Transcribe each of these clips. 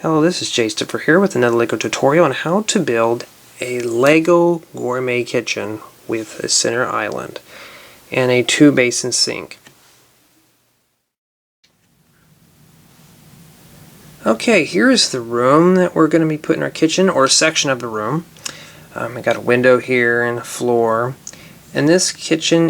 Hello, this is JAYSTEPHER here with another LEGO tutorial on how to build a LEGO Gourmet Kitchen with a center island and a 2-basin sink. Okay, here's the room that we're going to be putting in our kitchen, or a section of the room. I got a window here and a floor. And this kitchen,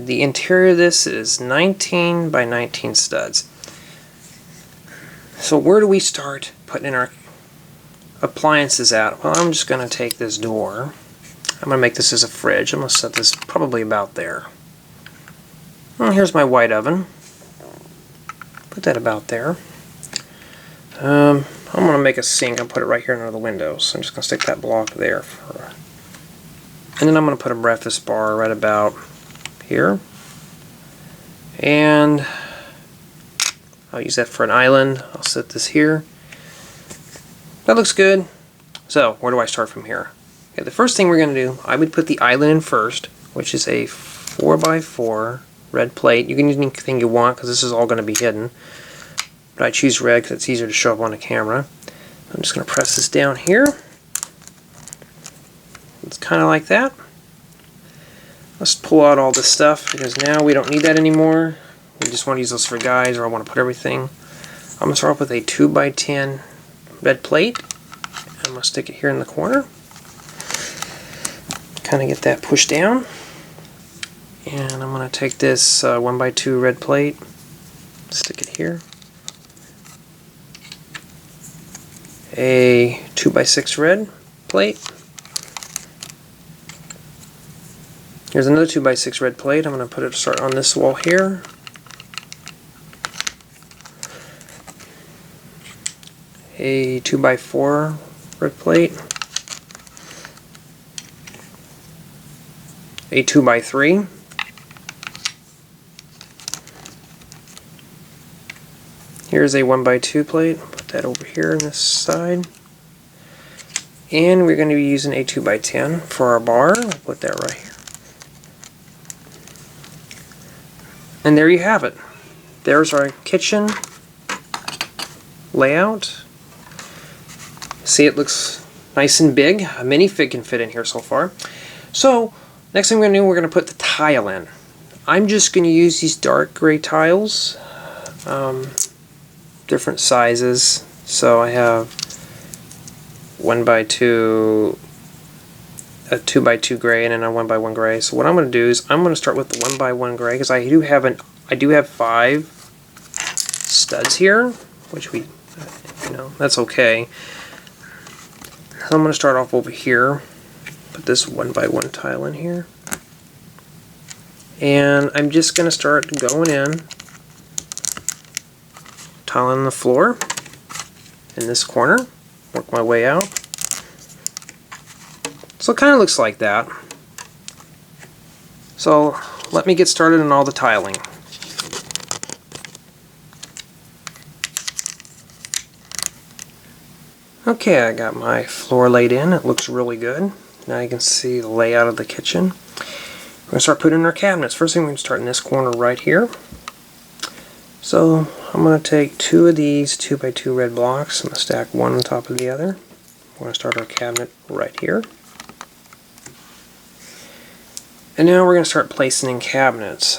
the interior of this is 19 by 19 studs. So where do we start putting in our appliances at? Well, I'm just going to take this door. I'm going to make this as a fridge. I'm going to set this probably about there. Well, here's my white oven. Put that about there. I'm going to make a sink. I'll put it right here under the window. So I'm just going to stick that block there. And then I'm going to put a breakfast bar right about here. And I'll use that for an island. I'll set this here. That looks good. So, where do I start from here? Okay, the first thing we're going to do, I would put the island in first, which is a 4x4 red plate. You can use anything you want because this is all going to be hidden. But I choose red because it's easier to show up on the camera. I'm just going to press this down here. It's kind of like that. Let's pull out all this stuff because now we don't need that anymore. We just want to use those for guys, or I want to put everything. I'm going to start off with a 2x10 red plate. I'm going to stick it here in the corner. Kind of get that pushed down. And I'm going to take this 1x2 red plate, stick it here. A 2x6 red plate. Here's another 2x6 red plate. I'm going to put it start on this wall here. A 2x4 red plate, a 2x3, here's a 1x2 plate, put that over here on this side, and we're going to be using a 2x10 for our bar. I'll put that right here. And there you have it. There's our kitchen layout. See, it looks nice and big. A minifig can fit in here so far. So, next thing we're going to do, we're going to put the tile in. I'm just going to use these dark gray tiles, different sizes. So I have 1x2, a 2x2 gray, and then a 1x1 gray. So what I'm going to do is I'm going to start with the 1x1 gray because I do have 5 studs here, which that's okay. So I'm going to start off over here, put this 1x1 tile in here, and I'm just going to start going in, tiling the floor in this corner, work my way out. So it kind of looks like that. So let me get started on all the tiling. Okay, I got my floor laid in. It looks really good. Now you can see the layout of the kitchen. We're going to start putting in our cabinets. First thing, we're going to start in this corner right here. So I'm going to take 2 of these 2x2 red blocks. I'm going to stack one on top of the other. We're going to start our cabinet right here. And now we're going to start placing in cabinets.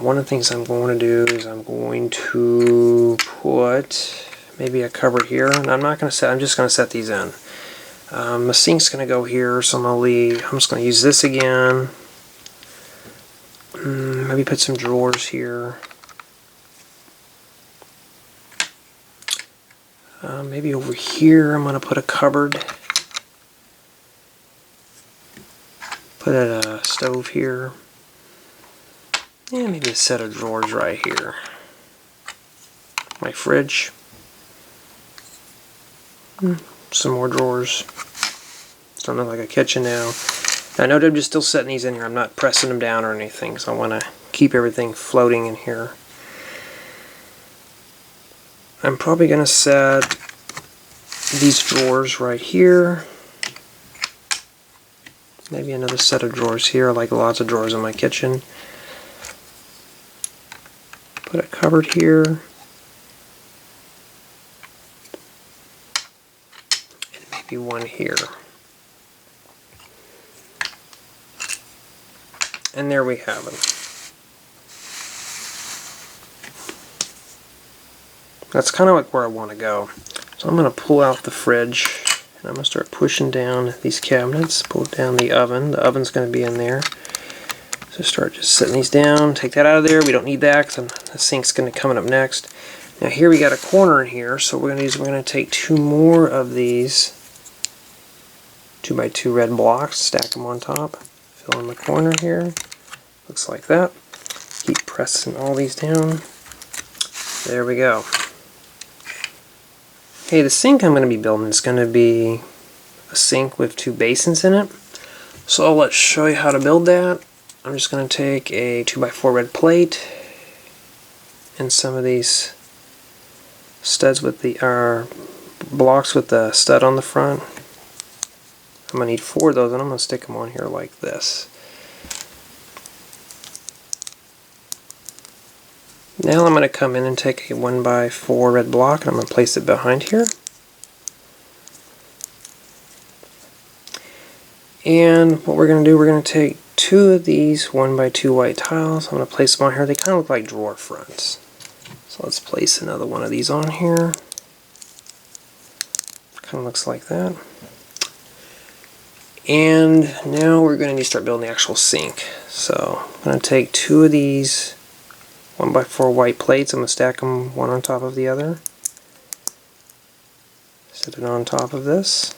One of the things I'm going to do is I'm going to put maybe a cupboard here, and I'm just going to set these in. The sink's going to go here, so I'm just going to use this again. Maybe put some drawers here. Maybe over here I'm going to put a cupboard. Put a stove here. And maybe a set of drawers right here. My fridge. Some more drawers. Don't look like a kitchen now. I know I'm just still setting these in here. I'm not pressing them down or anything, so I want to keep everything floating in here. I'm probably going to set these drawers right here. Maybe another set of drawers here. I like lots of drawers in my kitchen. Put a cupboard here. Be one here. And there we have it. That's kind of like where I want to go. So I'm going to pull out the fridge and I'm going to start pushing down these cabinets, pull down the oven. The oven's going to be in there. So start just setting these down, take that out of there. We don't need that because the sink's going to be coming up next. Now here we got a corner in here, so we're going to take 2 more of these 2x2 red blocks, stack them on top, fill in the corner here. Looks like that. Keep pressing all these down. There we go. Okay, the sink I'm going to be building is going to be a sink with 2 basins in it. So let's show you how to build that. I'm just going to take a 2x4 red plate and some of these studs with the blocks with the stud on the front. I'm going to need 4 of those and I'm going to stick them on here like this. Now I'm going to come in and take a 1x4 red block and I'm going to place it behind here. And what we're going to do, we're going to take 2 of these 1x2 white tiles. I'm going to place them on here. They kind of look like drawer fronts. So let's place another one of these on here. Kind of looks like that. And now we're going to need to start building the actual sink. So I'm going to take 2 of these 1x4 white plates. I'm going to stack them one on top of the other. Set it on top of this.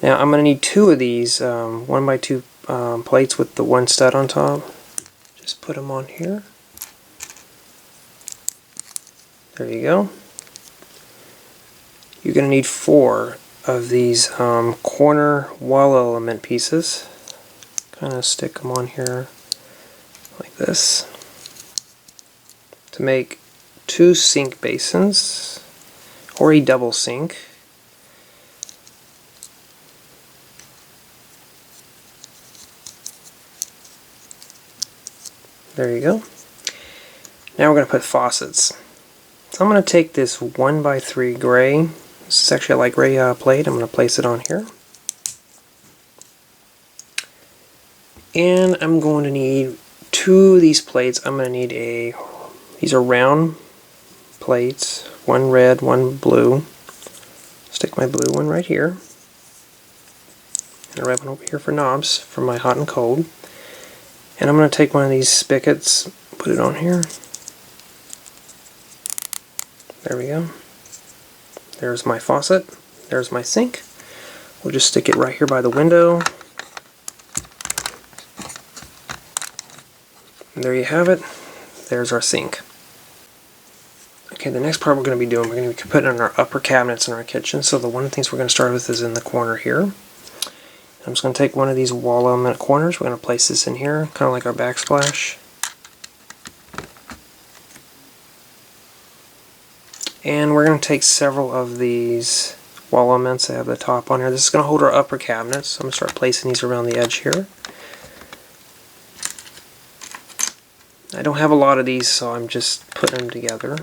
Now I'm going to need 2 of these 1x2 plates with the 1 stud on top. Just put them on here. There you go. You're going to need 4 of these corner wall element pieces. Kind of stick them on here like this to make 2 sink basins or a double sink. There you go. Now we're going to put faucets. So I'm going to take this 1x3 gray. This is actually a light gray plate. I'm going to place it on here. And I'm going to need 2 of these plates. I'm going to need these are round plates. 1 red, 1 blue. Stick my blue one right here. And a red one over here for knobs for my hot and cold. And I'm going to take one of these spigots, put it on here. There we go. There's my faucet. There's my sink. We'll just stick it right here by the window. And there you have it. There's our sink. Okay, the next part we're going to be doing, we're going to be putting in our upper cabinets in our kitchen. So one of the things we're going to start with is in the corner here. I'm just going to take one of these wall element corners. We're going to place this in here, kind of like our backsplash. And we're going to take several of these wall elements that have the top on here. This is going to hold our upper cabinets. So I'm going to start placing these around the edge here. I don't have a lot of these, so I'm just putting them together.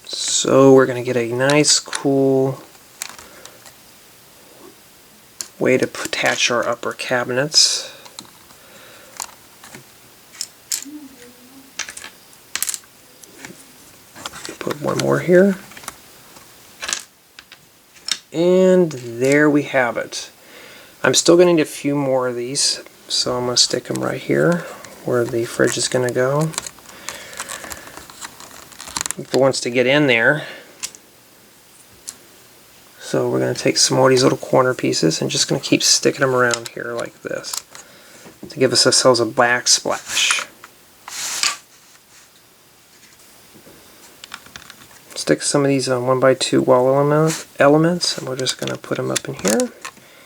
So we're going to get a nice, cool way to attach our upper cabinets. Put one more here. And there we have it. I'm still going to need a few more of these, so I'm going to stick them right here where the fridge is going to go. If it wants to get in there. So we're going to take some more of these little corner pieces and just going to keep sticking them around here like this to give us ourselves a backsplash. Stick some of these 1x2 wall elements and we're just going to put them up in here.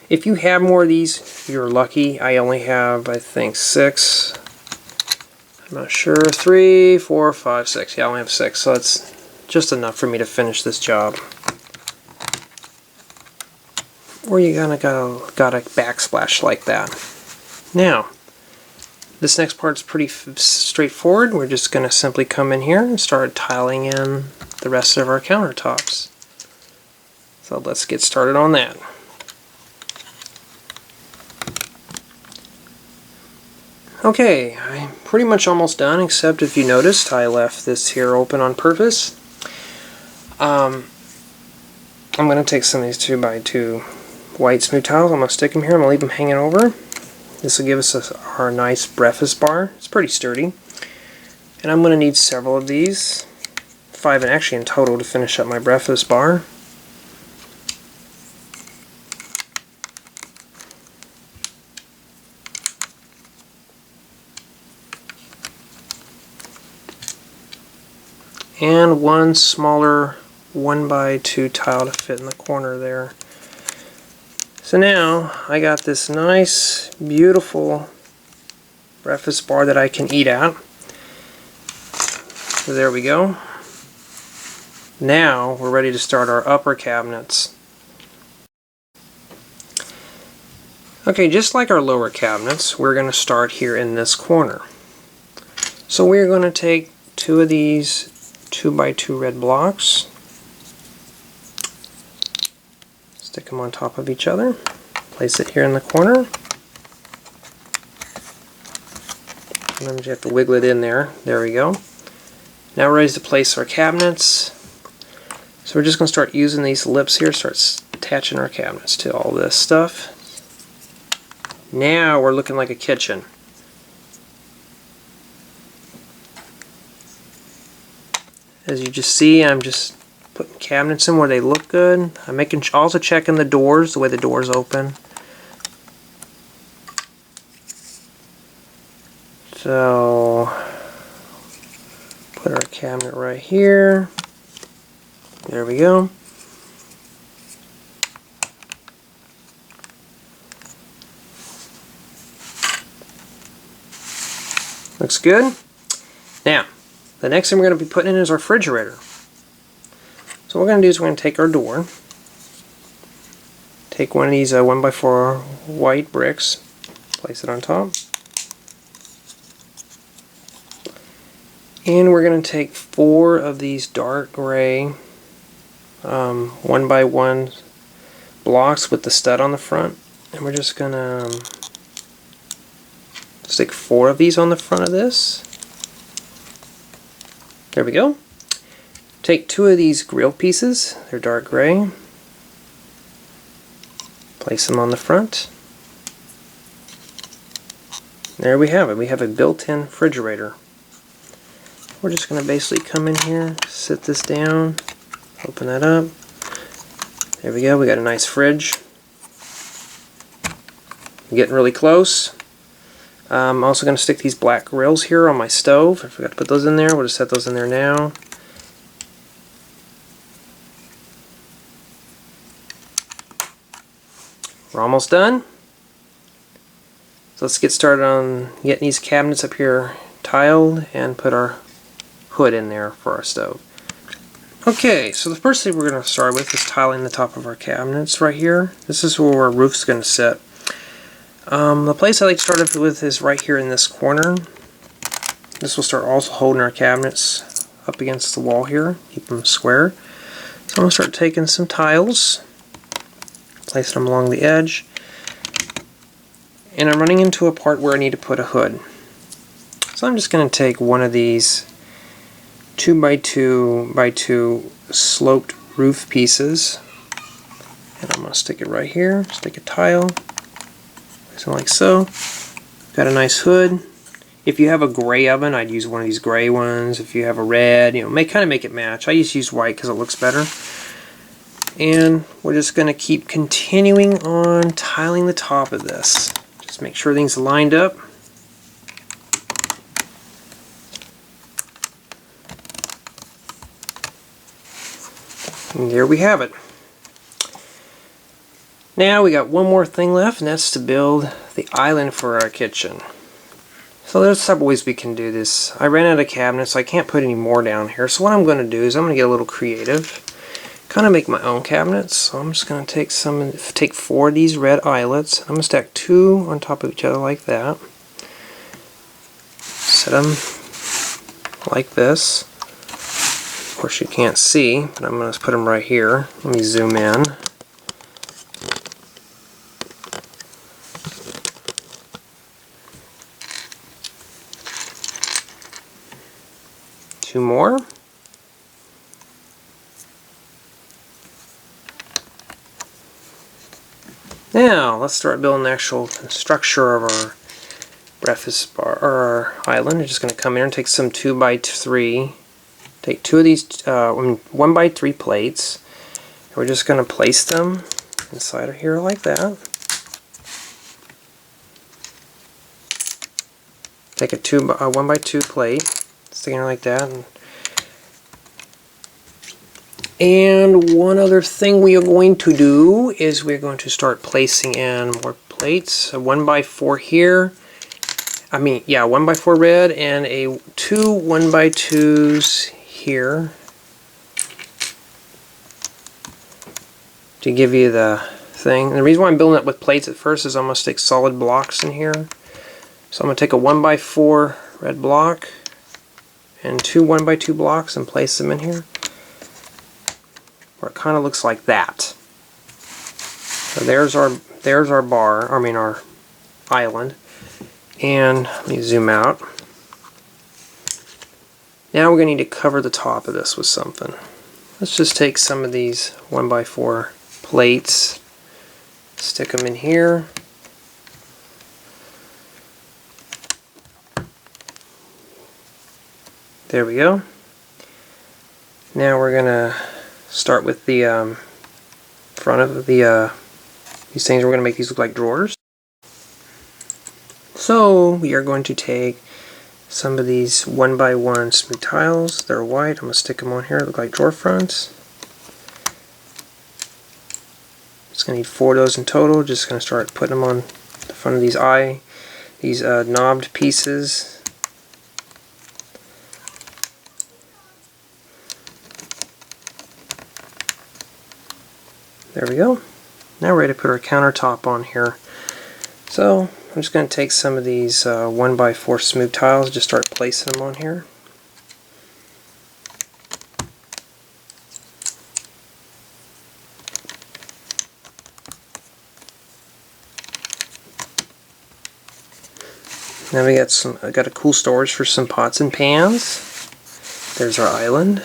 If you have more of these, you're lucky. I only have, I think, 6. I'm not sure. 3, 4, 5, 6. Yeah, I only have 6, so it's just enough for me to finish this job. or you got a backsplash like that. Now, this next part's pretty straightforward. We're just going to simply come in here and start tiling in the rest of our countertops. So let's get started on that. Okay, I'm pretty much almost done, except if you noticed I left this here open on purpose. I'm going to take some of these 2x2 white smooth tiles. I'm going to stick them here. I'm going to leave them hanging over. This will give us our nice breakfast bar. It's pretty sturdy. And I'm going to need several of these. 5 and actually in total to finish up my breakfast bar. And one smaller 1x2 tile to fit in the corner there. So now I got this nice, beautiful breakfast bar that I can eat at. So there we go. Now we're ready to start our upper cabinets. Okay, just like our lower cabinets, we're going to start here in this corner. So we're going to take 2 of these 2x2 red blocks, stick them on top of each other, place it here in the corner. Sometimes you have to wiggle it in there. There we go. Now we're ready to place our cabinets. So we're just going to start using these lips here, start attaching our cabinets to all this stuff. Now we're looking like a kitchen. As you just see, I'm just putting cabinets in where they look good. I'm also checking the doors, the way the doors open. So, put our cabinet right here. There we go. Looks good. Now, the next thing we're going to be putting in is our refrigerator. So what we're going to do is we're going to take our door, take one of these 1x4 white bricks, place it on top, and we're going to take 4 of these dark gray 1x1 blocks with the stud on the front, and we're just going to stick 4 of these on the front of this. There we go. Take 2 of these grill pieces, they're dark gray, place them on the front. There we have it. We have a built-in refrigerator. We're just going to basically come in here, sit this down, open that up. There we go. We got a nice fridge. Getting really close. I'm also going to stick these black grills here on my stove. I forgot to put those in there. We'll just set those in there now. We're almost done. So let's get started on getting these cabinets up here tiled and put our hood in there for our stove. Okay, so the first thing we're going to start with is tiling the top of our cabinets right here. This is where our roof's going to sit. The place I like to start with is right here in this corner. This will start also holding our cabinets up against the wall here, keep them square. So I'm going to start taking some tiles, placing them along the edge, and I'm running into a part where I need to put a hood. So I'm just going to take one of these 2x2 sloped roof pieces, and I'm going to stick it right here, stick a tile, something like so. Got a nice hood. If you have a gray oven, I'd use one of these gray ones. If you have a red, kind of make it match. I used to use white because it looks better. And we're just going to keep continuing on tiling the top of this. Just make sure everything's lined up. And there we have it. Now we got one more thing left, and that's to build the island for our kitchen. So there's several ways we can do this. I ran out of cabinets, so I can't put any more down here. So what I'm going to do is I'm going to get a little creative. kind of make my own cabinets. So I'm just going to take 4 of these red eyelets. I'm going to stack 2 on top of each other like that. Set them like this. Of course you can't see, but I'm going to put them right here. Let me zoom in. Two more. Now let's start building the actual structure of our breakfast bar or our island. I'm just going to come in and take some 2x3. Take 2 of these 1x3 plates. And we're just going to place them inside of here like that. Take a 1x2 plate, stick it in like that. And one other thing we are going to do is we're going to start placing in more plates. A 1x4 here. 1x4 red and a 2 1x2s here to give you the thing. And the reason why I'm building it with plates at first is I'm going to stick solid blocks in here. So I'm going to take a 1x4 red block and 2 1x2 blocks and place them in here. Where it kind of looks like that. So there's our bar, our island. And let me zoom out. Now we're going to need to cover the top of this with something. Let's just take some of these 1x4 plates, stick them in here. There we go. Now we're going to start with the front of these things. We're going to make these look like drawers. So we are going to take some of these 1x1 smooth tiles. They're white. I'm going to stick them on here. They look like drawer fronts. Just going to need 4 of those in total. Just going to start putting them on the front of these knobbed pieces. There we go. Now we're ready to put our countertop on here. So I'm just going to take some of these 1x4 smooth tiles, just start placing them on here. Now I got a cool storage for some pots and pans. There's our island.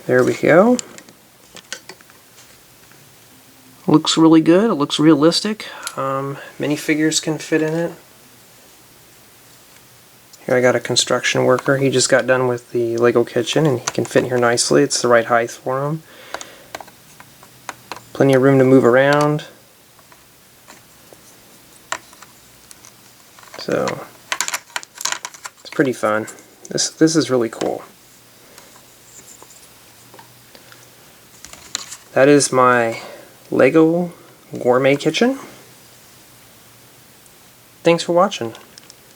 There we go. Looks really good. It looks realistic. Minifigures can fit in it. Here I got a construction worker. He just got done with the LEGO kitchen and he can fit in here nicely. It's the right height for him. Plenty of room to move around. So it's pretty fun. This is really cool. That is my LEGO Gourmet Kitchen. Thanks for watching.